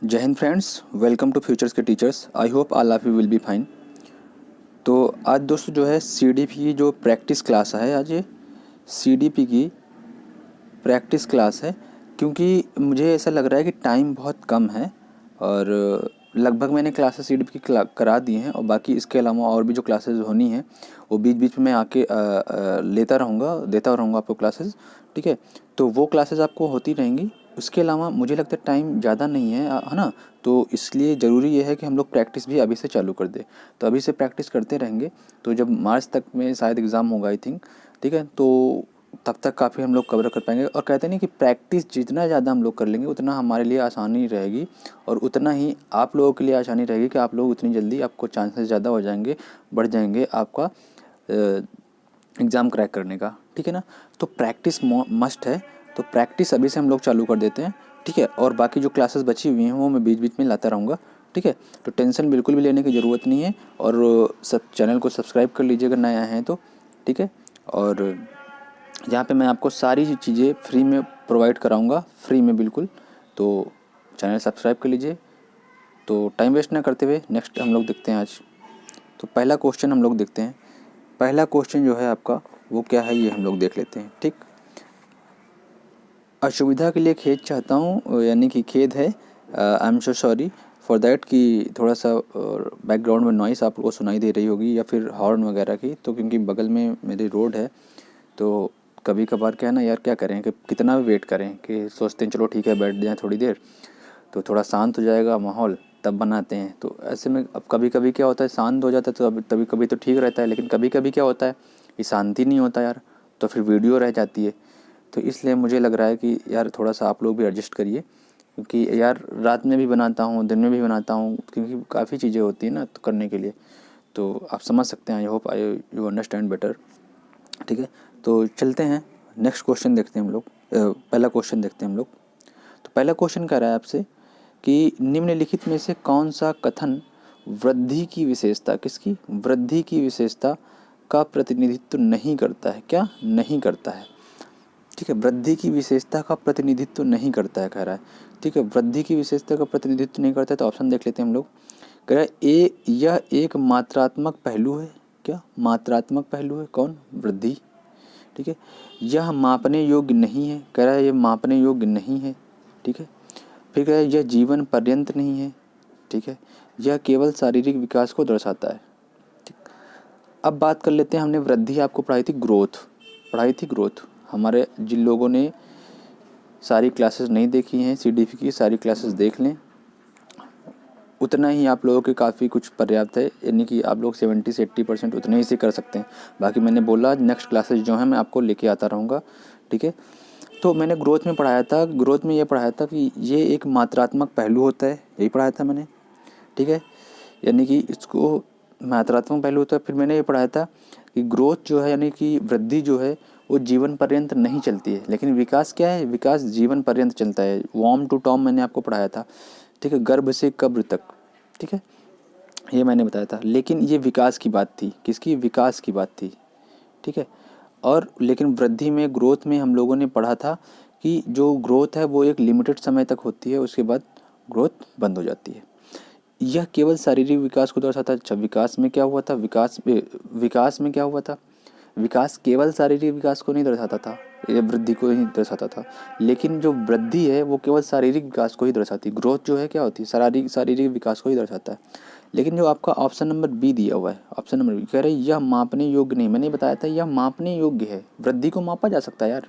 जय हिंद friends, welcome to futures के teachers. I hope all of you will be fine. तो आज दोस्तों जो है सीडीपी की जो प्रैक्टिस क्लास है, आज ये सीडीपी की प्रैक्टिस क्लास है। क्योंकि मुझे ऐसा लग रहा है कि टाइम बहुत कम है और लगभग मैंने क्लासेस सीडीपी की करा दी हैं, और बाकी इसके अलावा और भी जो क्लासेस होनी हैं वो बीच बीच में आके देता रहूँगा आपको क्लासेस। ठीक है, तो वो क्लासेस आपको होती रहेंगी। उसके अलावा मुझे लगता है टाइम ज़्यादा नहीं है ना, तो इसलिए ज़रूरी ये है कि हम लोग प्रैक्टिस भी अभी से चालू कर दें। तो अभी से प्रैक्टिस करते रहेंगे, तो जब मार्च तक में शायद एग्ज़ाम होगा आई थिंक। ठीक है, तो तब तक काफ़ी हम लोग कवर कर पाएंगे। और कहते नहीं कि प्रैक्टिस जितना ज़्यादा हम लोग कर लेंगे उतना हमारे लिए आसानी रहेगी, और उतना ही आप लोगों के लिए आसानी रहेगी कि आप लोग उतनी जल्दी, आपको चांसेस ज़्यादा हो जाएंगे, बढ़ जाएंगे आपका एग्ज़ाम क्रैक करने का। ठीक है ना, तो प्रैक्टिस मस्ट है। तो प्रैक्टिस अभी से हम लोग चालू कर देते हैं। ठीक है, और बाकी जो क्लासेस बची हुई हैं वो मैं बीच बीच में लाता रहूँगा। ठीक है, तो टेंशन बिल्कुल भी लेने की ज़रूरत नहीं है। और सब चैनल को सब्सक्राइब कर लीजिए अगर नया हैं तो। ठीक है, और यहाँ पे मैं आपको सारी चीज़ें फ्री में प्रोवाइड कराऊंगा, फ्री में बिल्कुल। तो चैनल सब्सक्राइब कर लीजिए। तो टाइम वेस्ट ना करते हुए नेक्स्ट हम लोग देखते हैं आज। तो पहला क्वेश्चन हम लोग देखते हैं। पहला क्वेश्चन जो है आपका वो क्या है, ये हम लोग देख लेते हैं। ठीक, असुविधा के लिए खेद चाहता हूँ, यानी कि खेद है। I am so sorry for that कि थोड़ा सा बैकग्राउंड में नॉइस आपको सुनाई दे रही होगी या फिर हॉर्न वगैरह की। तो क्योंकि बगल में मेरी रोड है, तो कभी कभार क्या है ना यार, क्या करें कि कितना भी वेट करें, कि सोचते हैं चलो ठीक है बैठ जाएं थोड़ी देर, तो थोड़ा शांत हो जाएगा माहौल तब बनाते हैं। तो ऐसे में अब कभी कभी क्या होता है, शांत हो जाता है तो अब कभी कभी तो ठीक रहता है, लेकिन कभी कभी क्या होता है कि शांति नहीं होता यार, तो फिर वीडियो रह जाती है। तो इसलिए मुझे लग रहा है कि यार थोड़ा सा आप लोग भी एडजस्ट करिए, क्योंकि यार रात में भी बनाता हूँ, दिन में भी बनाता हूँ, क्योंकि काफ़ी चीज़ें होती हैं ना तो करने के लिए। तो आप समझ सकते हैं, I hope I you understand better. ठीक है, तो चलते हैं नेक्स्ट क्वेश्चन देखते हैं हम लोग। पहला क्वेश्चन देखते हैं हम लोग। तो पहला क्वेश्चन कह रहा है आपसे कि निम्नलिखित में से कौन सा कथन वृद्धि की विशेषता, किसकी, वृद्धि की विशेषता का प्रतिनिधित्व नहीं करता है। क्या नहीं करता है? ठीक है, वृद्धि की विशेषता का प्रतिनिधित्व नहीं करता है कह रहा है। ठीक है, वृद्धि की विशेषता का प्रतिनिधित्व नहीं करता है, तो ऑप्शन देख लेते हैं हम लोग। कह रहा है ए, यह एक मात्रात्मक पहलू है। क्या मात्रात्मक पहलू है? कौन? वृद्धि। ठीक है, यह मापने योग्य नहीं है। कह रहा है ये मापने योग्य नहीं है। ठीक है, फिर कह रहा है यह जीवन पर्यंत नहीं है। ठीक है, यह केवल शारीरिक विकास को दर्शाता है। ठीक, अब बात कर लेते हैं। हमने वृद्धि आपको पढ़ाई थी, ग्रोथ पढ़ाई थी, ग्रोथ। हमारे जिन लोगों ने सारी क्लासेस नहीं देखी हैं सीडीपी की, सारी क्लासेस देख लें, उतना ही आप लोगों के काफ़ी कुछ पर्याप्त है, यानी कि आप लोग 70 से 80% उतने ही से कर सकते हैं। बाकी मैंने बोला नेक्स्ट क्लासेस जो हैं मैं आपको लेके आता रहूँगा। ठीक है, तो मैंने ग्रोथ में पढ़ाया था, ग्रोथ में ये पढ़ाया था कि ये एक मात्रात्मक पहलू होता है, यही पढ़ाया था मैंने। ठीक है, यानी कि इसको मात्रात्मक पहलू होता है। फिर मैंने ये पढ़ाया था कि ग्रोथ जो है, यानी कि वृद्धि जो है वो जीवन पर्यंत नहीं चलती है, लेकिन विकास क्या है, विकास जीवन पर्यंत चलता है। वॉर्म टू टॉम मैंने आपको पढ़ाया था। ठीक है, गर्भ से कब्र तक। ठीक है, ये मैंने बताया था, लेकिन ये विकास की बात थी, किसकी? विकास की बात थी। ठीक है, और लेकिन वृद्धि में, ग्रोथ में हम लोगों ने पढ़ा था कि जो ग्रोथ है वो एक लिमिटेड समय तक होती है, उसके बाद ग्रोथ बंद हो जाती है। यह केवल शारीरिक विकास को दर्शाता है। अच्छा, विकास में क्या हुआ था? विकास में क्या हुआ था? विकास केवल शारीरिक विकास को नहीं दर्शाता था, ये वृद्धि को ही दर्शाता था। लेकिन जो वृद्धि है वो केवल शारीरिक विकास को ही दर्शाती है। ग्रोथ जो है क्या होती है? शारीरिक विकास को ही दर्शाता है। लेकिन जो आपका ऑप्शन नंबर बी दिया हुआ है, ऑप्शन नंबर बी कह रहे हैं यह मापने योग्य नहीं। मैंने बताया था यह मापने योग्य है, वृद्धि को मापा जा सकता है यार,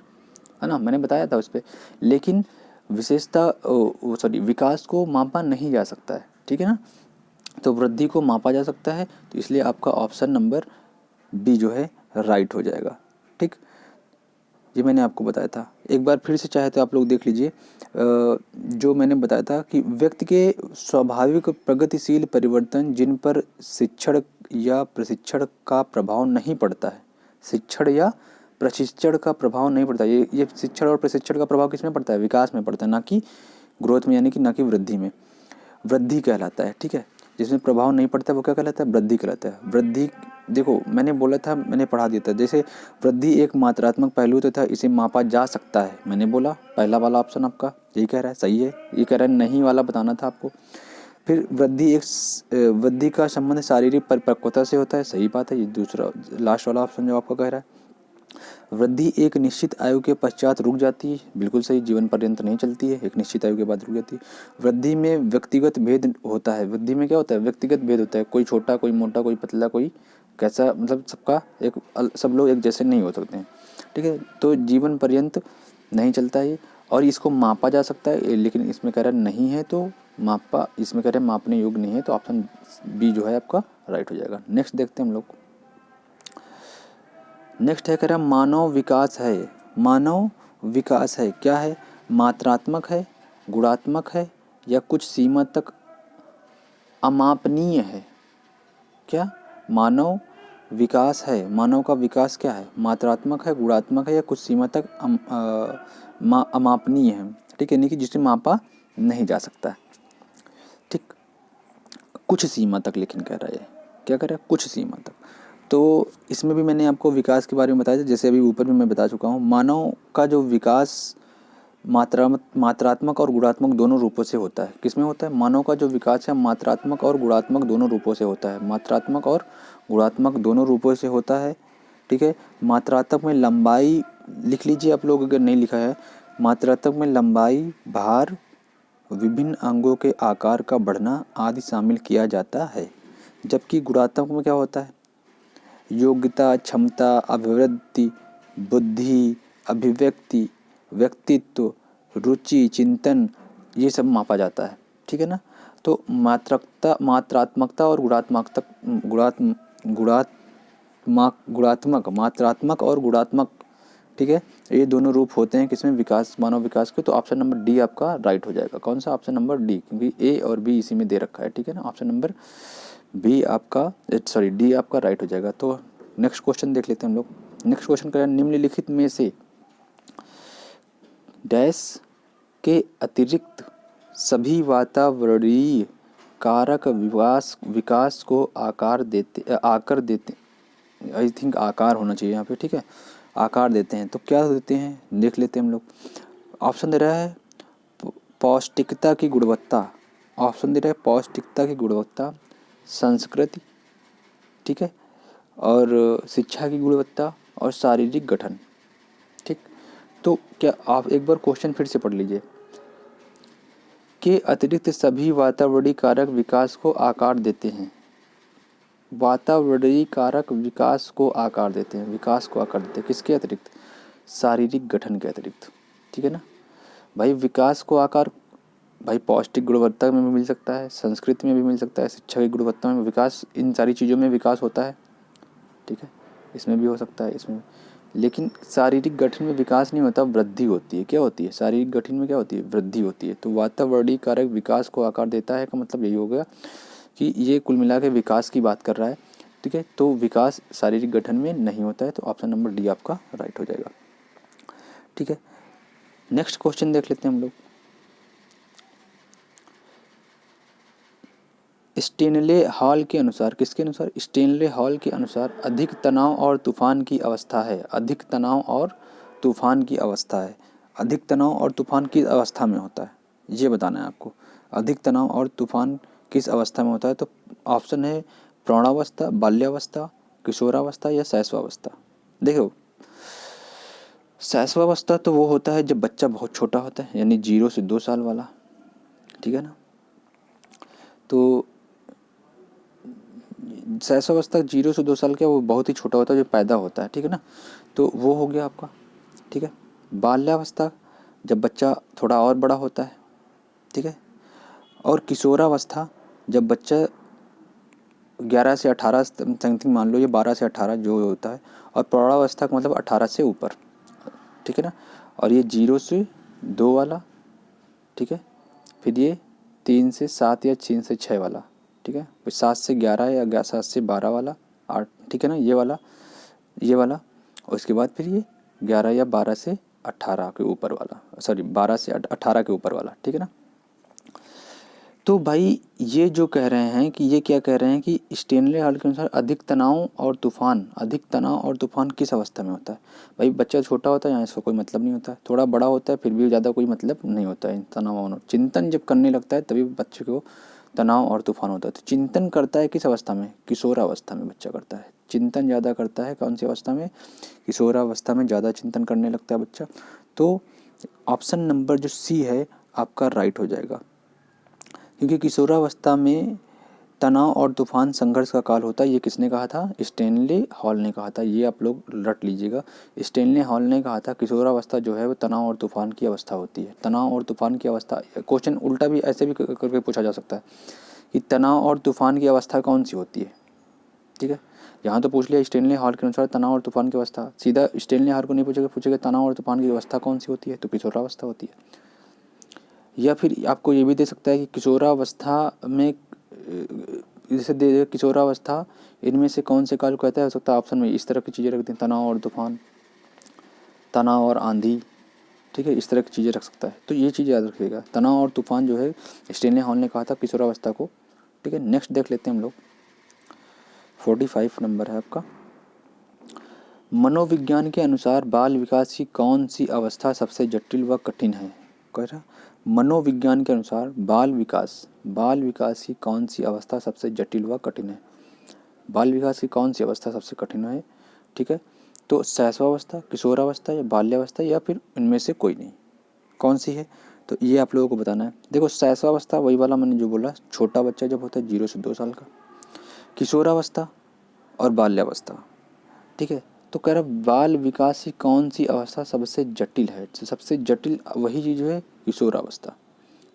है ना, मैंने बताया था उस पर। लेकिन विशेषता, सॉरी, विकास को मापा नहीं जा सकता है। ठीक है ना, तो वृद्धि को मापा जा सकता है, तो इसलिए आपका ऑप्शन नंबर बी जो है राइट हो जाएगा। ठीक, ये मैंने आपको बताया था। एक बार फिर से चाहे तो आप लोग देख लीजिए, जो मैंने बताया था कि व्यक्ति के स्वाभाविक प्रगतिशील परिवर्तन जिन पर शिक्षण या प्रशिक्षण का प्रभाव नहीं पड़ता है, शिक्षण या प्रशिक्षण का प्रभाव नहीं पड़ता। ये शिक्षण और प्रशिक्षण का प्रभाव किस में पड़ता है? विकास में पड़ता है, ना कि ग्रोथ में, यानी कि ना कि वृद्धि में। वृद्धि कहलाता है। ठीक है, जिसमें प्रभाव नहीं पड़ता वो क्या कहलाता है? वृद्धि कहलाता है। वृद्धि, देखो मैंने बोला था, मैंने पढ़ा दिया था, जैसे वृद्धि एक मात्रात्मक पहलू तथा इसे मापा जा सकता है, मैंने बोला पहला वाला ऑप्शन आपका। यही कह रहा है, सही है। ये कह रहा है नहीं वाला बताना था आपको। फिर वृद्धि का संबंध शारीरिक परिपक्वता से होता है, सही बात है। ये दूसरा लास्ट वाला ऑप्शन जो आपका कह रहा है। वृद्धि एक निश्चित आयु के पश्चात रुक जाती है, बिल्कुल सही, जीवन पर्यंत नहीं चलती है, एक निश्चित आयु के बाद रुक जाती है। वृद्धि में व्यक्तिगत भेद होता है, वृद्धि में क्या होता है, व्यक्तिगत भेद होता है, कोई छोटा, कोई मोटा, कोई पतला, कोई कैसा, मतलब सबका सब लोग एक जैसे नहीं हो सकते हैं, ठीक है। तो जीवन पर्यंत नहीं चलता है, और इसको मापा जा सकता है, लेकिन इसमें कह रहा नहीं है, तो इसमें कह रहे हैं मापने योग्य नहीं है, तो ऑप्शन बी जो है आपका राइट हो जाएगा। नेक्स्ट देखते हैं हम लोग। नेक्स्ट है, कह रहा मानव विकास है। मानव विकास है क्या है, मात्रात्मक है, गुणात्मक है, या कुछ सीमा तक अमापनीय है। क्या मानव विकास है, मानव का विकास क्या है, मात्रात्मक है, गुणात्मक है, या कुछ सीमा तक अमापनीय है, ठीक है, यानी कि जिसे मापा नहीं जा सकता है, ठीक, कुछ सीमा तक, लेकिन कह रहा है, क्या कह रहा है, कुछ सीमा तक। तो इसमें भी मैंने आपको विकास के बारे में बताया, जैसे अभी ऊपर भी मैं बता चुका हूँ। मानव का जो विकास मात्रात्मक और गुणात्मक दोनों रूपों से होता है। किसमें होता है, मानव का जो विकास है मात्रात्मक और गुणात्मक दोनों रूपों से होता है, मात्रात्मक और गुणात्मक दोनों रूपों से होता है, ठीक है। मात्रात्मक में लंबाई लिख लीजिए आप लोग अगर नहीं लिखा है। मात्रात्मक में लंबाई, भार, विभिन्न अंगों के आकार का बढ़ना आदि शामिल किया जाता है। जबकि गुणात्मक में क्या होता है, योग्यता, क्षमता, अभिवृद्धि, बुद्धि, अभिव्यक्ति, व्यक्तित्व, रुचि, चिंतन, ये सब मापा जाता है, ठीक है ना। तो मात्रात्मकता और गुणात्मक, मात्रात्मक और गुणात्मक, ठीक है, ये दोनों रूप होते हैं किसमें, विकास, मानव विकास के। तो ऑप्शन नंबर डी आपका राइट हो जाएगा। कौन सा, ऑप्शन नंबर डी, क्योंकि ए और बी इसी में दे रखा है, ठीक है ना। ऑप्शन नंबर बी आपका, सॉरी डी आपका राइट हो जाएगा। तो नेक्स्ट क्वेश्चन देख लेते हैं हम लोग। नेक्स्ट क्वेश्चन करें, निम्नलिखित में से डैश के अतिरिक्त सभी वातावरणीय कारक विकास को आकार देते, आई थिंक आकार होना चाहिए यहाँ पे, ठीक है, आकार देते हैं। तो क्या देते हैं, देख लेते हैं हम लोग। ऑप्शन दे रहा है पौष्टिकता की गुणवत्ता, ऑप्शन दे रहा है पौष्टिकता की गुणवत्ता, संस्कृति, ठीक है, और शिक्षा की गुणवत्ता, और शारीरिक गठन, ठीक। तो क्या आप एक बार क्वेश्चन फिर से पढ़ लीजिए। के अतिरिक्त सभी वातावरणीय कारक विकास को आकार देते हैं, वातावरणीय कारक विकास को आकार देते हैं, विकास को आकार देते हैं, किसके अतिरिक्त, शारीरिक गठन के अतिरिक्त, ठीक है ना भाई। विकास को आकार भाई पौष्टिक गुणवत्ता में भी मिल सकता है, संस्कृति में भी मिल सकता है, शिक्षा की गुणवत्ता में विकास, इन सारी चीज़ों में विकास होता है, ठीक है, इसमें भी हो सकता है, इसमें। लेकिन शारीरिक गठन में विकास नहीं होता, वृद्धि होती है। क्या होती है, शारीरिक गठन में क्या होती है, वृद्धि होती है। तो वातावरणीय कारक विकास को आकार देता है का मतलब यही हो गया कि ये कुल मिला के विकास की बात कर रहा है, ठीक है। तो विकास शारीरिक गठन में नहीं होता है, तो ऑप्शन नंबर डी आपका राइट हो जाएगा, ठीक है। नेक्स्ट क्वेश्चन देख लेते हैं हम लोग। स्टेनले हॉल के अनुसार, किसके अनुसार, स्टेनले हॉल के अनुसार अधिक तनाव और तूफान की अवस्था है, अधिक तनाव और तूफान की अवस्था है, अधिक तनाव और तूफान किस अवस्था में होता है, ये बताना है आपको। अधिक तनाव और तूफान किस अवस्था में होता है, तो ऑप्शन है प्रौढ़ावस्था, बाल्यावस्था, किशोरावस्था, या शैशवावस्था। देखो, शैशवावस्था तो वो होता है जब बच्चा बहुत छोटा होता है, यानी 0 से 2 साल वाला, ठीक है ना। तो शैशवावस्था 0 से 2 साल का वो बहुत ही छोटा होता है, जो पैदा होता है, ठीक है ना। तो वो हो गया आपका, ठीक है। बाल्यावस्था जब बच्चा थोड़ा और बड़ा होता है, ठीक है। और किशोरावस्था जब बच्चा 11 से 18 समथिंग मान लो, ये 12 से 18 जो होता है। और प्रौढ़ावस्था का मतलब 18 से ऊपर, ठीक है ना। और ये 0 से 2 वाला, ठीक है। फिर ये 3 से 7 या 3 से 6 वाला, ठीक है। फिर 7 से 11 या 7 से 12 वाला, 8, ठीक है ना, ये वाला, ये वाला। और उसके बाद फिर ये 11 या 12 से 18 के ऊपर वाला, सॉरी 12 से 18 के ऊपर वाला, ठीक है ना। तो भाई ये जो कह रहे हैं कि ये क्या कह रहे हैं कि स्टेनले हॉल के अनुसार अधिक तनाव और तूफान किस अवस्था में होता है। भाई बच्चा छोटा होता है यहाँ इसका कोई मतलब नहीं होता है, थोड़ा बड़ा होता है फिर भी ज़्यादा कोई मतलब नहीं होता है तनाव और चिंतन जब करने लगता है तभी बच्चे को तनाव और तूफान होता है। तो चिंतन करता है किस अवस्था में, किशोरावस्था में बच्चा करता है। चिंतन ज़्यादा करता है कौन सी अवस्था में, किशोरावस्था में ज़्यादा चिंतन करने लगता है बच्चा। तो ऑप्शन नंबर जो सी है आपका राइट हो जाएगा, क्योंकि किशोरावस्था में तनाव और तूफान संघर्ष का काल होता है। ये किसने कहा था, स्टेनले हॉल ने कहा था। ये आप लोग रट लीजिएगा, स्टेनले हॉल ने कहा था किशोरावस्था जो है वो तनाव और तूफान की अवस्था होती है। तनाव और तूफान की अवस्था, क्वेश्चन उल्टा भी ऐसे भी करके पूछा जा सकता है कि तनाव और तूफान की अवस्था कौन सी होती है। ठीक है, यहाँ तो पूछ लिया स्टेनले हॉल के अनुसार तनाव और तूफान की अवस्था, सीधा स्टेनले हॉल को नहीं पूछेगा, पूछेगा तनाव और तूफान की अवस्था कौन सी होती है, तो किशोरावस्था होती है। या फिर आपको ये भी दे सकता है कि किशोरावस्था में जैसे दे किशोरावस्था इनमें से कौन से काल को कहता है, हो सकता है ऑप्शन में इस तरह की चीज़ें रख दें, तनाव और तूफान, तनाव और आंधी। ठीक है, इस तरह की चीज़ें रख सकता है। तो ये चीज़ याद रखिएगा, तनाव और तूफान जो है स्टेनले हॉल ने कहा था किशोरावस्था को। ठीक है, नेक्स्ट देख लेते हैं हम लोग। 45 नंबर है आपका। मनोविज्ञान के अनुसार बाल विकास की कौन सी अवस्था सबसे जटिल व कठिन है। कह रहा मनोविज्ञान के अनुसार बाल विकास की कौन सी अवस्था सबसे जटिल व कठिन है। बाल विकास की कौन सी अवस्था सबसे कठिन है। ठीक है, तो शैशवावस्था, किशोरावस्था या बाल्यावस्था या फिर इनमें से कोई नहीं, कौन सी है, तो ये आप लोगों को बताना है। देखो शैशवावस्था वही वाला मैंने जो बोला, छोटा बच्चा जब होता है 0 से 2 साल का। किशोरावस्था और बाल्यावस्था। ठीक है, तो कह रहा बाल विकास की कौन सी अवस्था सबसे जटिल है। सबसे जटिल वही चीज़ है किशोरावस्था।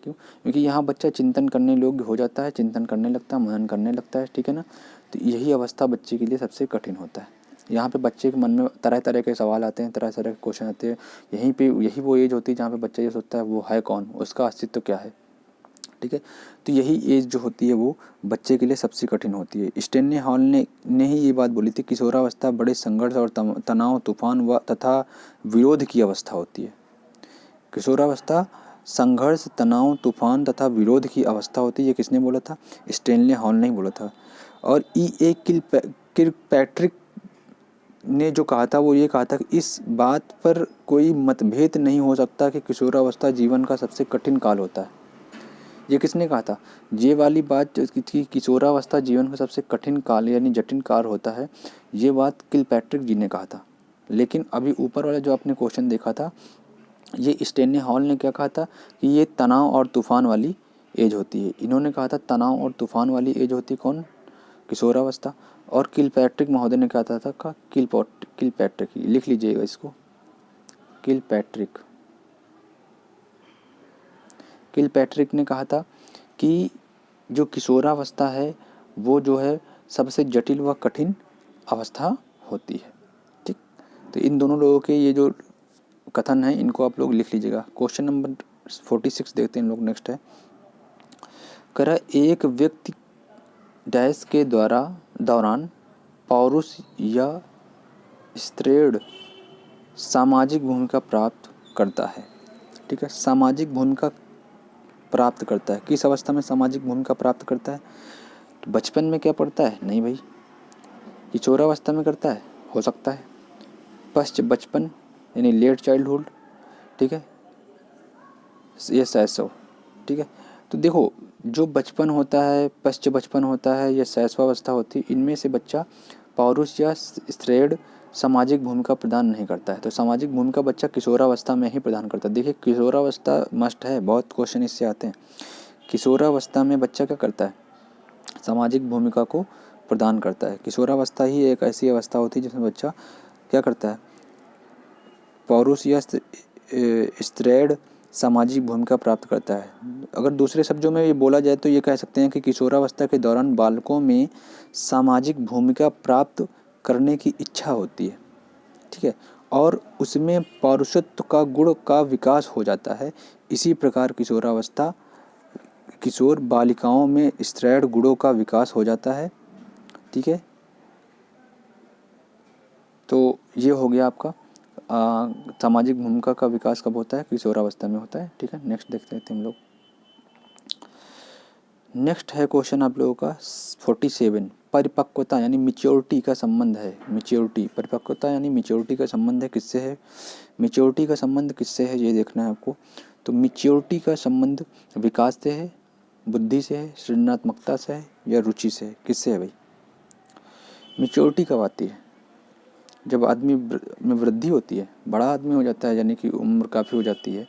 क्यों, क्योंकि यहाँ बच्चा चिंतन करने योग्य हो जाता है, चिंतन करने लगता है, मनन करने लगता है। ठीक है ना, तो यही अवस्था बच्चे के लिए सबसे कठिन होता है। यहाँ पे बच्चे के मन में तरह तरह के सवाल आते हैं, तरह तरह के क्वेश्चन आते हैं। यही वो एज होती है जहाँ पे बच्चा ये सोचता है वो है कौन, उसका अस्तित्व क्या है। ठीक है, तो यही एज जो होती है वो बच्चे के लिए सबसे कठिन होती है। स्टेनले हॉल ने ही ये बात बोली थी, किशोरावस्था बड़े संघर्ष और तनाव, तूफान व तथा विरोध की अवस्था होती है। किशोरावस्था संघर्ष, तनाव, तूफान तथा विरोध की अवस्था होती है। ये किसने बोला था, स्टेनले हॉल ने ही बोला था। और E.A. किलपैट्रिक ने जो कहा था वो ये कहा था कि इस बात पर कोई मतभेद नहीं हो सकता कि किशोरावस्था जीवन का सबसे कठिन काल होता है। ये किसने कहा था, ये वाली बात कि किशोरावस्था जीवन का सबसे कठिन काल यानी जटिल काल होता है, ये बात किलपैट्रिक जी ने कहा था। लेकिन अभी ऊपर वाला जो आपने क्वेश्चन देखा था, ये स्टेनले हॉल ने क्या कहा था कि ये तनाव और तूफान वाली एज होती है। इन्होंने कहा था तनाव और तूफान वाली एज होती है कौन, किशोरावस्था। और किलपैट्रिक महोदय ने कहा था का किलपैट्रिक, लिख लीजिएगा इसको, किलपैट्रिक किलपैट्रिक ने कहा था कि जो किशोरावस्था है वो जो है सबसे जटिल व कठिन अवस्था होती है। ठीक, तो इन दोनों लोगों के ये जो कथन है इनको आप लोग लिख लीजिएगा। क्वेश्चन नंबर 46 देखते हैं लोग, नेक्स्ट है। कह एक व्यक्ति डैश के दौरान पौरुष या स्त्रीण सामाजिक भूमिका प्राप्त करता है। ठीक है, सामाजिक भूमिका प्राप्त करता है, किस अवस्था में सामाजिक भूमिका प्राप्त करता है, तो बचपन में क्या पढ़ता है, नहीं भाई, किशोरावस्था में करता है, हो सकता है पश्च बचपन यानी लेट चाइल्डहुड। ठीक है, ये शैशव। ठीक है, तो देखो जो बचपन होता है, पश्च बचपन होता है या शैशवावस्था होती है, इनमें से बच्चा पौरुष या स्त्रीण सामाजिक भूमिका प्रदान नहीं करता है। तो सामाजिक भूमिका बच्चा किशोरावस्था में ही प्रदान करता है। देखिए किशोरावस्था मस्ट है, बहुत क्वेश्चन इससे आते हैं। किशोरावस्था में बच्चा क्या करता है, सामाजिक भूमिका को प्रदान करता है। किशोरावस्था ही एक ऐसी अवस्था होती है जिसमें बच्चा क्या करता है, पौरुष या स्त्रीण सामाजिक भूमिका प्राप्त करता है। अगर दूसरे शब्दों में ये बोला जाए तो ये कह सकते हैं कि किशोरावस्था के दौरान बालकों में सामाजिक भूमिका प्राप्त करने की इच्छा होती है। ठीक है, और उसमें पौरुषत्व का गुण का विकास हो जाता है। इसी प्रकार किशोर बालिकाओं में स्त्रीण गुणों का विकास हो जाता है। ठीक है, तो ये हो गया आपका सामाजिक भूमिका का विकास कब होता है, किशोरावस्था में होता है। ठीक है, नेक्स्ट देखते हैं हम लोग। नेक्स्ट है क्वेश्चन आप लोगों का 47, परिपक्वता यानी मिच्योरिटी का संबंध है। मिच्योरिटी, परिपक्वता यानी मिच्योरिटी का संबंध है किससे है? मिच्योरिटी का संबंध किससे है ये देखना है आपको। तो मिच्योरिटी का संबंध विकास से है, बुद्धि से है, सृजनात्मकता से है या रुचि से है? किससे है भाई? मिच्योरिटी कब आती है? जब आदमी में वृद्धि होती है, बड़ा आदमी हो जाता है, यानी कि उम्र काफ़ी हो जाती है,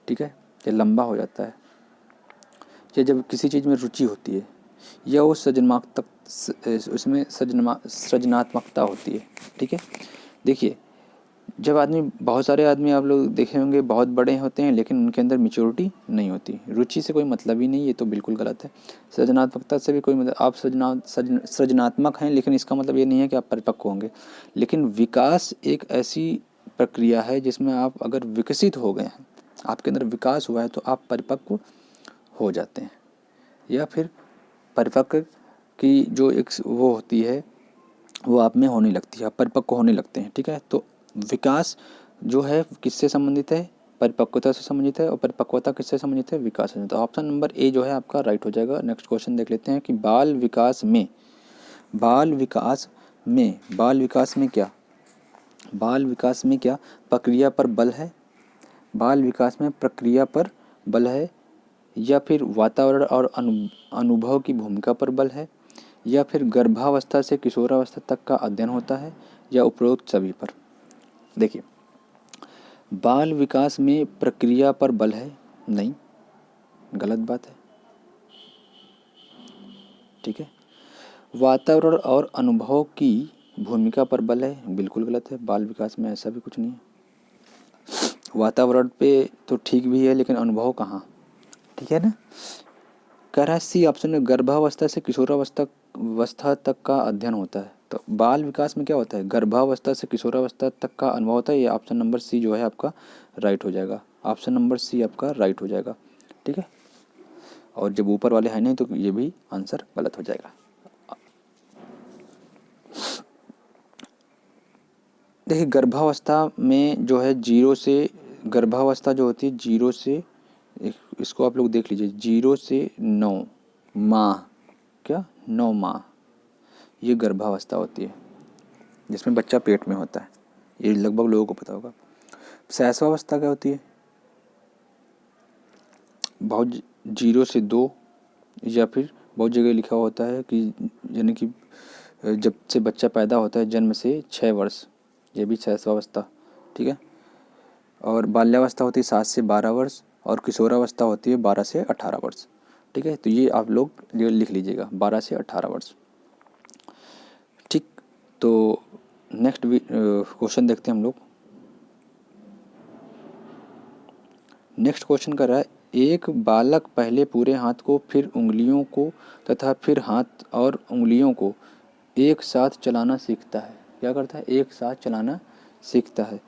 ठीक है, या लंबा हो जाता है, या जब किसी चीज़ में रुचि होती है, या वो उसमें सृजनात्मकता होती है, ठीक है। देखिए, जब आदमी, बहुत सारे आदमी आप लोग देखे होंगे बहुत बड़े होते हैं लेकिन उनके अंदर मैच्योरिटी नहीं होती। रुचि से कोई मतलब ही नहीं, ये तो बिल्कुल गलत है। सृजनात्मकता से भी कोई मतलब, आप सृजनात्मक हैं लेकिन इसका मतलब ये नहीं है कि आप परिपक्व होंगे। लेकिन विकास एक ऐसी प्रक्रिया है जिसमें आप अगर विकसित हो गए हैं, आपके अंदर विकास हुआ है, तो आप परिपक्व हो जाते हैं, या फिर परिपक्व की जो एक वो होती है वो आप में होने लगती है, आप परिपक्व होने लगते हैं, ठीक है। तो विकास जो है किससे संबंधित है? परिपक्वता से संबंधित है। और परिपक्वता किससे संबंधित है? विकास से। तो ऑप्शन नंबर ए जो है आपका राइट हो जाएगा। नेक्स्ट क्वेश्चन देख लेते हैं कि बाल विकास में क्या, बाल विकास में क्या प्रक्रिया पर बल है? बाल विकास में प्रक्रिया पर बल है, या फिर वातावरण और अनुभव की भूमिका पर बल है, या फिर गर्भावस्था से किशोरावस्था तक का अध्ययन होता है, या उपरोक्त सभी पर? देखिए, बाल विकास में प्रक्रिया पर बल है, नहीं, गलत बात है, ठीक है। वातावरण और अनुभव की भूमिका पर बल है, बिल्कुल गलत है। बाल विकास में ऐसा भी कुछ नहीं है। वातावरण पे तो ठीक भी है लेकिन अनुभव कहाँ, ठीक है ना। कह रहा है सी ऑप्शन में, गर्भावस्था से किशोरावस्था तक का अध्ययन होता है। तो बाल विकास में क्या होता है? गर्भावस्था से किशोरावस्था तक का अनुभव होता है। ये ऑप्शन नंबर सी जो है आपका राइट हो जाएगा। ऑप्शन नंबर सी आपका राइट हो जाएगा, ठीक है। और जब ऊपर वाले हैं नहीं तो ये भी आंसर गलत हो जाएगा। देखिए, गर्भावस्था में जो है गर्भावस्था जो होती है 0 से, इसको आप लोग देख लीजिए, 0 से 9 माह, क्या 9 माह, ये गर्भावस्था होती है जिसमें बच्चा पेट में होता है। ये लगभग लोगों को पता होगा। शैशवावस्था क्या होती है? बहुत 0 से 2, या फिर बहुत जगह लिखा होता है कि यानी कि जब से बच्चा पैदा होता है जन्म से 6 वर्ष, ये भी शैशवावस्था, ठीक है। और बाल्यावस्था होती है 7 से 12 वर्ष, और किशोरावस्था होती है 12 से 18 वर्ष, ठीक है। तो ये आप लोग लिख लीजिएगा, 12 से 18 वर्ष, ठीक। तो नेक्स्ट क्वेश्चन देखते हैं हम लोग। नेक्स्ट क्वेश्चन कर रहा है, एक बालक पहले पूरे हाथ को, फिर उंगलियों को तथा फिर हाथ और उंगलियों को एक साथ चलाना सीखता है। क्या करता है? एक साथ चलाना सीखता है।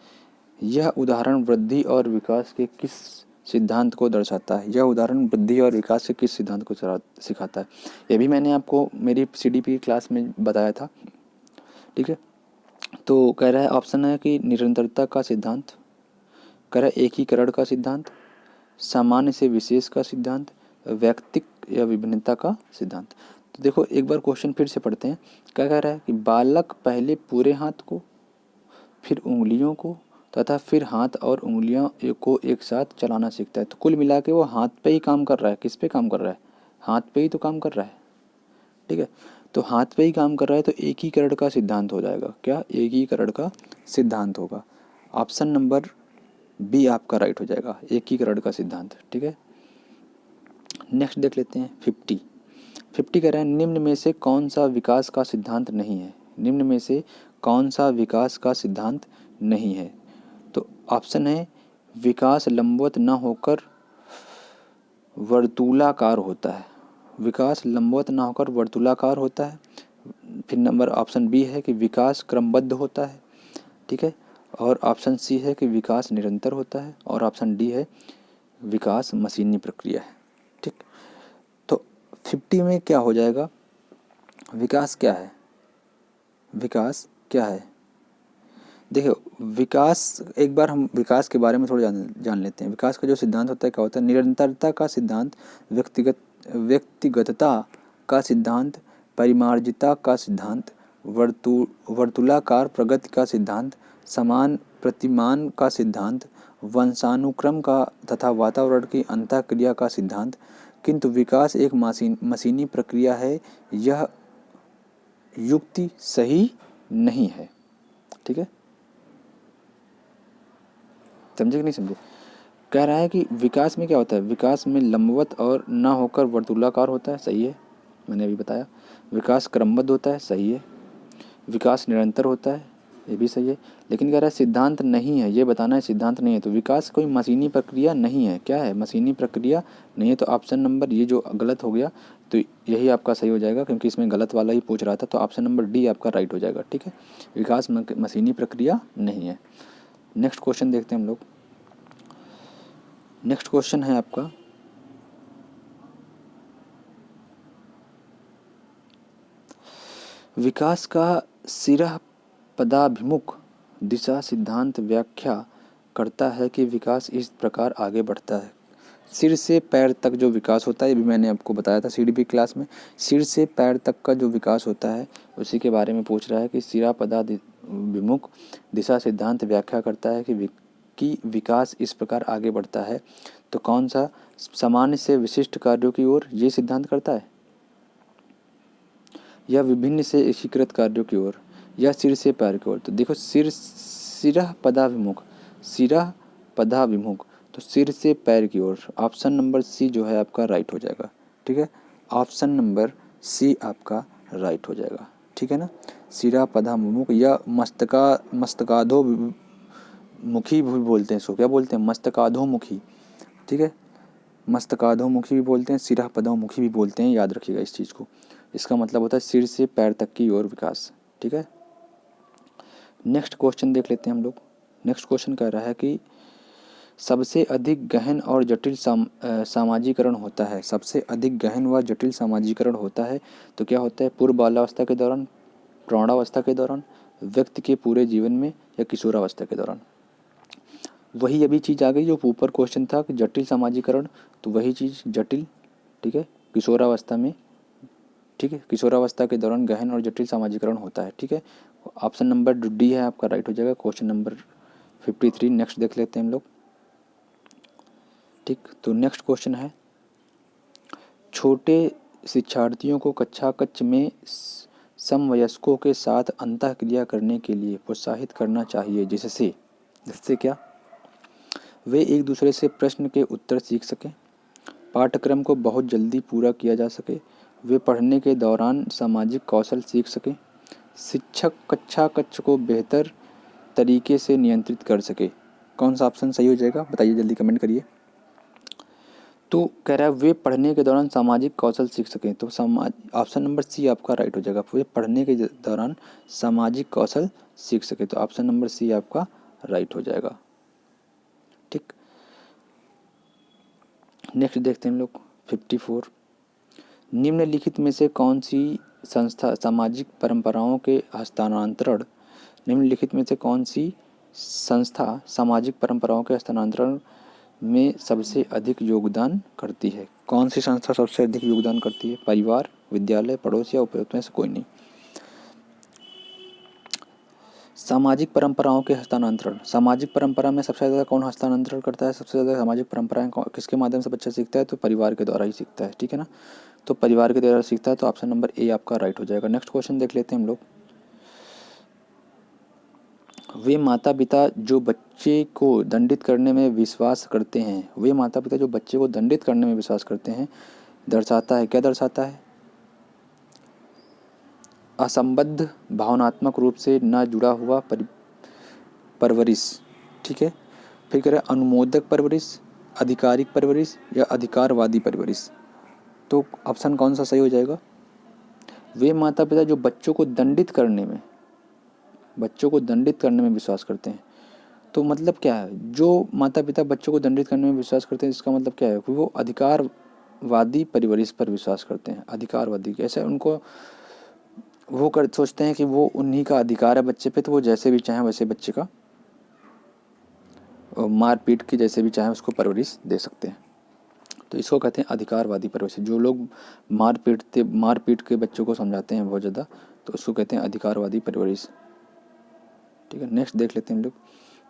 यह उदाहरण वृद्धि और विकास के किस सिद्धांत को दर्शाता है? यह उदाहरण वृद्धि और विकास के किस सिद्धांत को सिखाता है? ये भी मैंने आपको मेरी CDP क्लास में बताया था, ठीक है। तो कह रहा है ऑप्शन है कि निरंतरता का सिद्धांत, कह रहा है एकीकरण का सिद्धांत, सामान्य से विशेष का सिद्धांत, व्यक्तिक या विभिन्नता का सिद्धांत। तो देखो एक बार क्वेश्चन फिर से पढ़ते हैं। क्या कह रहा है कि बालक पहले पूरे हाथ को, फिर उंगलियों को तथा फिर हाथ और उंगलियों को एक साथ चलाना सीखता है। तो कुल मिला के वो हाथ पे ही काम कर रहा है। किस पे काम कर रहा है? हाथ पे ही तो काम कर रहा है, ठीक है। तो हाथ पे ही काम कर रहा है तो एकीकरण का सिद्धांत हो जाएगा। क्या? एकीकरण का सिद्धांत होगा। ऑप्शन नंबर बी आपका राइट हो जाएगा, एकीकरण का सिद्धांत, ठीक है। नेक्स्ट देख लेते हैं 50 कह रहे हैं निम्न में से कौन सा विकास का सिद्धांत नहीं है? निम्न में से कौन सा विकास का सिद्धांत नहीं है? तो ऑप्शन है विकास लंबवत न होकर वर्तुलाकार होता है। विकास लंबवत न होकर वर्तुलाकार होता है। फिर नंबर ऑप्शन बी है कि विकास क्रमबद्ध होता है, ठीक है। और ऑप्शन सी है कि विकास निरंतर होता है, और ऑप्शन डी है विकास मशीनी प्रक्रिया है, ठीक। तो 50 में क्या हो जाएगा? विकास क्या है? विकास क्या है? देखो, विकास, एक बार हम विकास के बारे में थोड़ा जान लेते हैं। विकास का जो सिद्धांत होता है क्या होता है? निरंतरता का सिद्धांत व्यक्तिगत व्यक्तिगतता का सिद्धांत, परिमार्जिता का सिद्धांत, वर्तुलाकार प्रगति का सिद्धांत, समान प्रतिमान का सिद्धांत, वंशानुक्रम का तथा वातावरण की अंतःक्रिया का सिद्धांत। किंतु विकास एक मशीनी प्रक्रिया है, यह युक्ति सही नहीं है। ठीक है, समझे कि नहीं समझे? कह रहा है कि विकास में क्या होता है, विकास में लंबवत और ना होकर वर्तुलाकार होता है, सही है, मैंने अभी बताया। विकास क्रमबद्ध होता है, सही है। विकास निरंतर होता है, ये भी सही है। लेकिन कह रहा है सिद्धांत नहीं है, ये बताना है सिद्धांत नहीं है। तो विकास कोई मशीनी प्रक्रिया नहीं है। क्या है? मशीनी प्रक्रिया नहीं है। तो ऑप्शन नंबर ये जो गलत हो गया तो यही आपका सही हो जाएगा, क्योंकि इसमें गलत वाला ही पूछ रहा था। तो ऑप्शन नंबर डी आपका राइट हो जाएगा। ठीक है, विकास मशीनी प्रक्रिया नहीं है। नेक्स्ट क्वेश्चन देखते हैं हम लोग। नेक्स्ट क्वेश्चन है आपका, विकास का सिरह पदाभिमुख दिशा सिद्धांत व्याख्या करता है कि विकास इस प्रकार आगे बढ़ता है। सिर से पैर तक जो विकास होता है, ये भी मैंने आपको बताया था सीडीपी क्लास में। सिर से पैर तक का जो विकास होता है उसी के बारे में पूछ रहा है कि सिरा पदाभिमुख दिशा सिद्धांत व्याख्या करता है कि विकास इस प्रकार आगे बढ़ता है। तो कौन सा? सामान्य से विशिष्ट कार्यों की ओर ये सिद्धांत करता है, या विभिन्न से एकीकृत कार्यों की ओर, या सिर से पैर की ओर? तो देखो, सिरह पदाभिमुख, सिरह पदाभिमुख, तो सिर से पैर की ओर। ऑप्शन नंबर सी जो है आपका राइट हो जाएगा। ठीक है, ऑप्शन नंबर सी आपका राइट हो जाएगा। ठीक है ना, सिरा पदाभिमुख या मस्तकाधोमुखी भी बोलते हैं इसको। क्या बोलते हैं? मस्तकाधोमुखी। ठीक है, मस्तकाधोमुखी भी बोलते हैं, सिरा पदाभिमुखी भी बोलते हैं, याद रखिएगा इस चीज़ को। इसका मतलब होता है सिर से पैर तक की ओर विकास। ठीक है, नेक्स्ट क्वेश्चन देख लेते हैं हम लोग। नेक्स्ट क्वेश्चन कह रहा है कि सबसे अधिक गहन और जटिल सामाजिकरण होता है। सबसे अधिक गहन व जटिल सामाजिकरण होता है। तो क्या होता है? पूर्व बाल्यावस्था के दौरान, प्रौढ़ावस्था के दौरान, व्यक्ति के पूरे जीवन में, या किशोरावस्था के दौरान। वही अभी चीज़ आ गई जो ऊपर क्वेश्चन था कि जटिल सामाजिकरण, तो वही चीज़ जटिल। ठीक है, किशोरावस्था में। ठीक है, किशोरावस्था के दौरान गहन और जटिल सामाजिकरण होता है। ठीक है, ऑप्शन नंबर डी है आपका राइट हो जाएगा। क्वेश्चन नंबर 53 नेक्स्ट देख लेते हैं हम लोग। ठीक, तो नेक्स्ट क्वेश्चन है, छोटे शिक्षार्थियों को कक्षा कक्ष में समवयस्कों के साथ अंतःक्रिया करने के लिए प्रोत्साहित करना चाहिए, जिससे क्या? वे एक दूसरे से प्रश्न के उत्तर सीख सकें, पाठ्यक्रम को बहुत जल्दी पूरा किया जा सके, वे पढ़ने के दौरान सामाजिक कौशल सीख सकें, शिक्षक कक्षा कक्ष को बेहतर तरीके से नियंत्रित कर सके। कौन सा ऑप्शन सही हो जाएगा? बताइए, जल्दी कमेंट करिए। तो कह रहा है वे पढ़ने के दौरान सामाजिक कौशल सीख सकें। तो ऑप्शन नंबर सी आपका राइट हो जाएगा। वे पढ़ने के दौरान सामाजिक कौशल सीख सके। तो ऑप्शन नंबर सी आपका राइट हो जाएगा। ठीक, नेक्स्ट देखते हैं हम लोग 54। निम्नलिखित में से कौन सी संस्था सामाजिक परंपराओं के हस्तांतरण निम्नलिखित में से कौन सी संस्था सामाजिक परंपराओं के हस्तांतरण में सबसे अधिक योगदान करती है? कौन सी संस्था सबसे अधिक योगदान करती है? परिवार, विद्यालय, पड़ोस, या उपयुक्त में से कोई नहीं? सामाजिक परंपराओं के हस्तांतरण, सामाजिक परंपरा में सबसे ज़्यादा कौन हस्तांतरण करता है? सबसे ज़्यादा सामाजिक परंपराएं किसके माध्यम से बच्चा सीखता है? तो परिवार के द्वारा ही सीखता है। ठीक है ना, तो परिवार के द्वारा सीखता है। तो ऑप्शन नंबर ए आपका राइट हो जाएगा। नेक्स्ट क्वेश्चन देख लेते हैं हम लोग। वे माता पिता जो बच्चे को दंडित करने में विश्वास करते हैं, वे माता पिता जो बच्चे को दंडित करने में विश्वास करते हैं, दर्शाता है। क्या दर्शाता है? असंबद्ध, भावनात्मक रूप से न जुड़ा हुआ परवरिश। ठीक है, फिर कह रहे अनुमोदक परवरिश, आधिकारिक परवरिश, या अधिकारवादी परवरिश। तो ऑप्शन कौन सा सही हो जाएगा? वे माता पिता जो बच्चों को दंडित करने में विश्वास करते हैं। तो मतलब क्या है? जो माता पिता बच्चों को दंडित करने में विश्वास करते हैं, इसका मतलब क्या है? वो अधिकारवादी परवरिश पर विश्वास करते हैं। अधिकारवादी कैसे? उनको वो सोचते हैं कि वो उन्हीं का अधिकार है बच्चे पे, तो वो जैसे भी चाहें वैसे बच्चे का मार पीट के जैसे भी चाहें उसको परवरिश दे सकते हैं। तो इसको कहते हैं अधिकारवादी परवरिश। जो लोग मार पीट के बच्चों को समझाते हैं बहुत ज़्यादा, तो उसको कहते हैं अधिकारवादी परवरिश। ठीक है, नेक्स्ट देख लेते हैं हम लोग।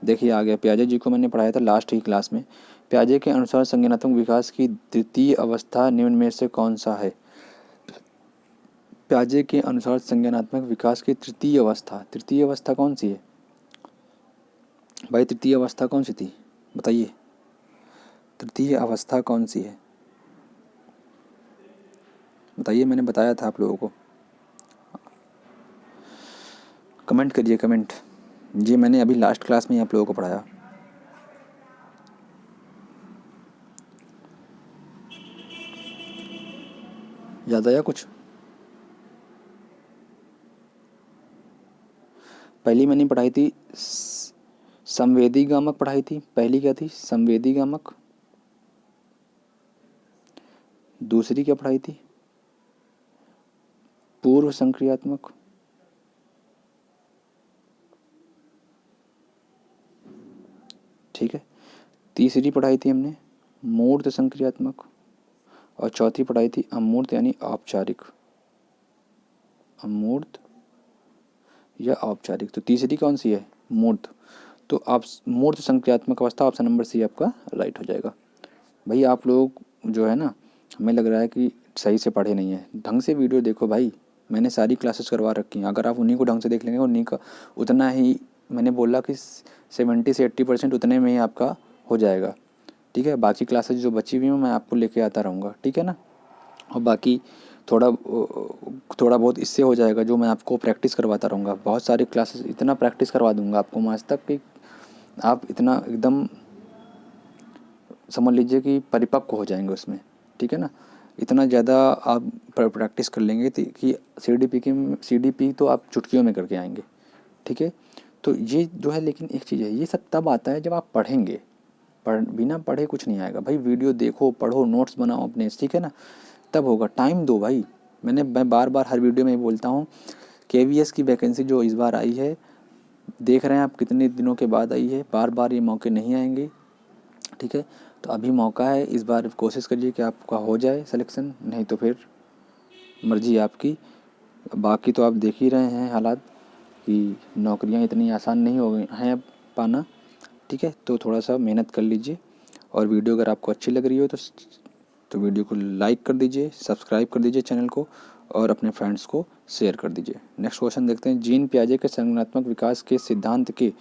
देखिए आ गया, पियाजे जी को मैंने पढ़ाया था लास्ट ही क्लास में। पियाजे के अनुसार संज्ञानात्मक विकास की तृतीय अवस्था निम्न में से कौन सा है? पियाजे के अनुसार संज्ञानात्मक विकास की तृतीय अवस्था कौन सी है भाई? तृतीय अवस्था कौन सी थी बताइए? तृतीय अवस्था कौन सी है बताइए? मैंने बताया था आप लोगों को, कमेंट करिए कमेंट। जी मैंने अभी लास्ट क्लास में ही आप लोगों को पढ़ाया। याद आया कुछ? पहली मैंने पढ़ाई थी संवेदी गामक पढ़ाई थी। पहली क्या थी? संवेदी गामक। दूसरी क्या पढ़ाई थी? पूर्व संक्रियात्मक। ठीक है, तीसरी पढ़ाई थी हमने मूर्त संक्रियात्मक, और चौथी पढ़ाई थी अमूर्त यानी औपचारिक। अमूर्त या औपचारिक। तो तीसरी कौन सी है? मूर्त। तो आप मूर्त संक्रियात्मक अवस्था, ऑप्शन नंबर सी आपका राइट हो जाएगा। भाई आप लोग जो है ना, हमें लग रहा है कि सही से पढ़े नहीं है। ढंग से वीडियो देखो भाई, मैंने सारी क्लासेस करवा रखी हैं। अगर आप उन्हीं को ढंग से देख लेंगे, उन्हीं का उतना ही, मैंने बोला कि 70 से 80% उतने में ही आपका हो जाएगा। ठीक है, बाकी क्लासेस जो बची हुई हैं मैं आपको लेके आता रहूँगा। ठीक है ना, और बाकी थोड़ा थोड़ा बहुत इससे हो जाएगा, जो मैं आपको प्रैक्टिस करवाता रहूँगा। बहुत सारी क्लासेस इतना प्रैक्टिस करवा दूँगा आपको आज तक कि आप इतना एकदम समझ लीजिए कि परिपक्व हो जाएंगे उसमें। ठीक है ना, इतना ज़्यादा आप प्रैक्टिस कर लेंगे कि CDP तो आप चुटकियों में करके आएंगे। ठीक है, तो ये जो है, लेकिन एक चीज़ है, ये सब तब आता है जब आप पढ़ेंगे। बिना पढ़े कुछ नहीं आएगा भाई। वीडियो देखो, पढ़ो, नोट्स बनाओ अपने, ठीक है ना, तब होगा। टाइम दो भाई। मैं बार बार हर वीडियो में बोलता हूँ, KVS की वैकेंसी जो इस बार आई है, देख रहे हैं आप कितने दिनों के बाद आई है। बार बार ये मौके नहीं आएंगे। ठीक है, तो अभी मौका है, इस बार कोशिश करिए कि आपका हो जाए सिलेक्शन, नहीं तो फिर मर्जी आपकी। बाकी तो आप देख ही रहे हैं हालात कि नौकरियां इतनी आसान नहीं हो गई हैं अब पाना। ठीक है, तो थोड़ा सा मेहनत कर लीजिए, और वीडियो अगर आपको अच्छी लग रही हो तो वीडियो को लाइक कर दीजिए, सब्सक्राइब कर दीजिए चैनल को, और अपने फ्रेंड्स को शेयर कर दीजिए। नेक्स्ट क्वेश्चन देखते हैं। जीन पियाजे के संज्ञानात्मक विकास के सिद्धांत के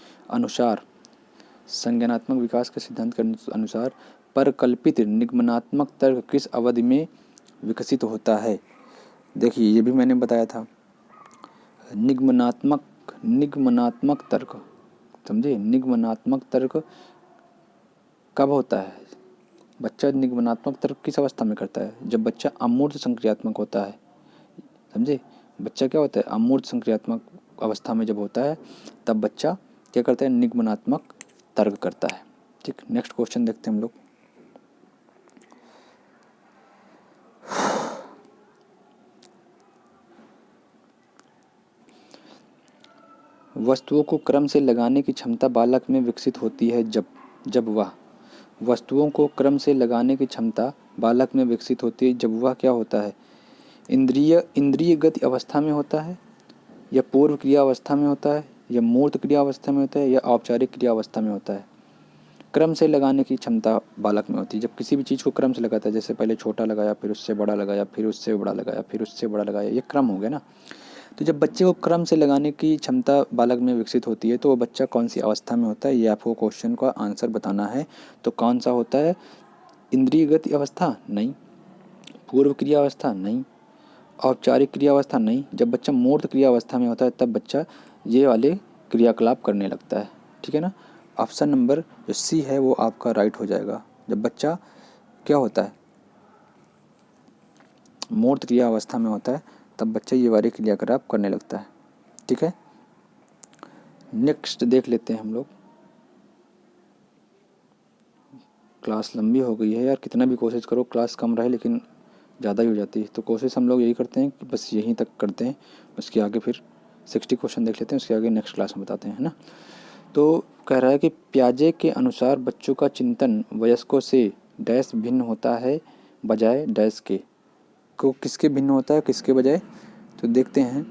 अनुसार परकल्पित निगमनात्मक तर्क किस अवधि में विकसित होता है? देखिए ये भी मैंने बताया था। निगमनात्मक तर्क, समझे? निगमनात्मक तर्क कब होता है? बच्चा निगमनात्मक तर्क किस अवस्था में करता है? जब बच्चा अमूर्त संक्रियात्मक होता है। समझे? बच्चा क्या होता है? अमूर्त संक्रियात्मक अवस्था में जब होता है, तब बच्चा क्या करता है? निगमनात्मक तर्क करता है। ठीक, नेक्स्ट क्वेश्चन देखते हैं हम लोग। वस्तुओं को क्रम से लगाने की क्षमता बालक में विकसित होती है जब वह वस्तुओं को क्रम से लगाने की क्षमता बालक में विकसित होती है जब वह क्या होता है? इंद्रिय गति अवस्था में होता है, या पूर्व क्रिया अवस्था में होता है, या मूर्त क्रिया अवस्था में होता है, या औपचारिक क्रिया अवस्था में होता है? क्रम से लगाने की क्षमता बालक में होती है। जब किसी भी चीज़ को क्रम से लगाता है, जैसे पहले छोटा लगाया, फिर उससे बड़ा लगाया, फिर उससे बड़ा लगाया, फिर उससे बड़ा लगाया, ये क्रम हो गया ना। तो जब बच्चे को क्रम से लगाने की क्षमता बालक में विकसित होती है, तो वो बच्चा कौन सी अवस्था में होता है, ये आपको क्वेश्चन का आंसर बताना है। तो कौन सा होता है? इंद्रिय गति अवस्था नहीं, पूर्व क्रिया अवस्था नहीं, औपचारिक क्रिया अवस्था नहीं। जब बच्चा मूर्त क्रिया अवस्था में होता है, तब बच्चा ये वाले क्रियाकलाप करने लगता है। ठीक है ना, ऑप्शन नंबर जो सी है वो आपका राइट हो जाएगा। जब बच्चा क्या होता है? मूर्त क्रिया अवस्था में होता है, तब बच्चा ये वाले क्रियाकलाप करने लगता है। ठीक है, नेक्स्ट देख लेते हैं हम लोग। क्लास लंबी हो गई है यार, कितना भी कोशिश करो क्लास कम रहे, लेकिन ज़्यादा ही हो जाती है। तो कोशिश हम लोग यही करते हैं कि बस यहीं तक करते हैं, उसके आगे फिर 60 क्वेश्चन देख लेते हैं, उसके आगे नेक्स्ट क्लास में बताते हैं, है ना। तो कह रहा है कि पियाजे के अनुसार बच्चों का चिंतन वयस्कों से डैश भिन्न होता है बजाय डैश के। को किसके भिन्न होता है, किसके बजाय? तो देखते हैं,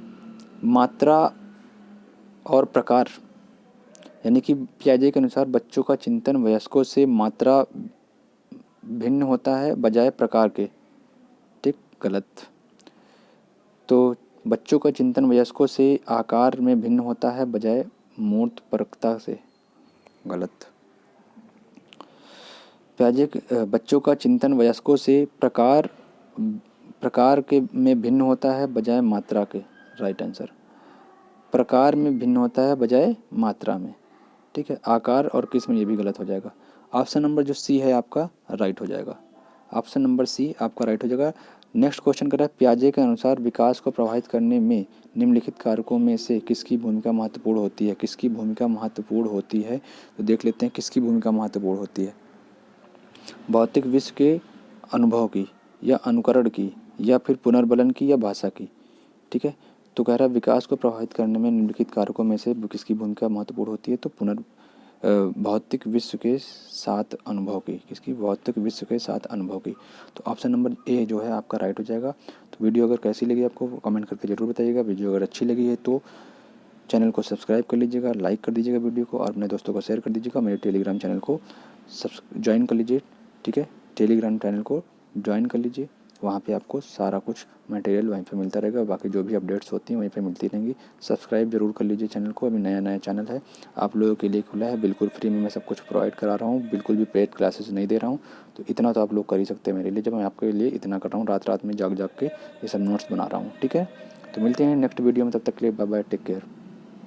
मात्रा और प्रकार। यानी कि पियाजे के अनुसार बच्चों का चिंतन वयस्कों से मात्रा भिन्न होता है बजाय प्रकार के। ठीक, गलत। तो बच्चों का चिंतन वयस्कों से आकार में भिन्न होता है बजाय मूर्तपरकता से। गलत। पियाजे बच्चों का चिंतन वयस्कों से प्रकार के में भिन्न होता है बजाय मात्रा के। Right answer. प्रकार में भिन्न होता है बजाय मात्रा में। ठीक है, आकार और किस्म ये भी गलत हो जाएगा। ऑप्शन नंबर जो सी है आपका राइट हो जाएगा। ऑप्शन नंबर सी आपका राइट हो जाएगा। नेक्स्ट क्वेश्चन कर रहा है, पियाजे के अनुसार विकास को प्रभावित करने में निम्नलिखित कारकों में से किसकी भूमिका महत्वपूर्ण होती है? किसकी भूमिका महत्वपूर्ण होती है? तो देख लेते हैं किसकी भूमिका महत्वपूर्ण होती है। भौतिक विश्व के अनुभव की, या अनुकरण की, या फिर पुनर्बलन की, या भाषा की। ठीक है, तो कह रहा है विकास को प्रभावित करने में निम्नलिखित कारकों में से किसकी भूमिका महत्वपूर्ण होती है? तो भौतिक विश्व के साथ अनुभव की। किसकी? भौतिक विश्व के साथ अनुभव की। तो ऑप्शन नंबर ए जो है आपका राइट हो जाएगा। तो वीडियो अगर कैसी लगी आपको कमेंट करके ज़रूर बताइएगा। वीडियो अगर अच्छी लगी है तो चैनल को सब्सक्राइब कर लीजिएगा, लाइक कर दीजिएगा वीडियो को, और अपने दोस्तों को शेयर कर दीजिएगा। मेरे टेलीग्राम चैनल को ज्वाइन कर लीजिए। ठीक है, टेलीग्राम चैनल को ज्वाइन कर लीजिए। वहाँ पे आपको सारा कुछ मटेरियल वहीं पे मिलता रहेगा। बाकी जो भी अपडेट्स होती हैं वहीं पे मिलती रहेंगी। सब्सक्राइब जरूर कर लीजिए चैनल को। अभी नया चैनल है, आप लोगों के लिए खुला है, बिल्कुल फ्री में मैं सब कुछ प्रोवाइड करा रहा हूँ। बिल्कुल भी पेड क्लासेस नहीं दे रहा हूँ। तो इतना तो आप लोग कर ही सकते हैं मेरे लिए, जब मैं आपके लिए इतना कर रहा हूँ। रात रात में जाग के ये सब नोट्स बना रहा हूँ। ठीक है, तो मिलते हैं नेक्स्ट वीडियो में, तब तक के लिए बाय बाय, टेक केयर।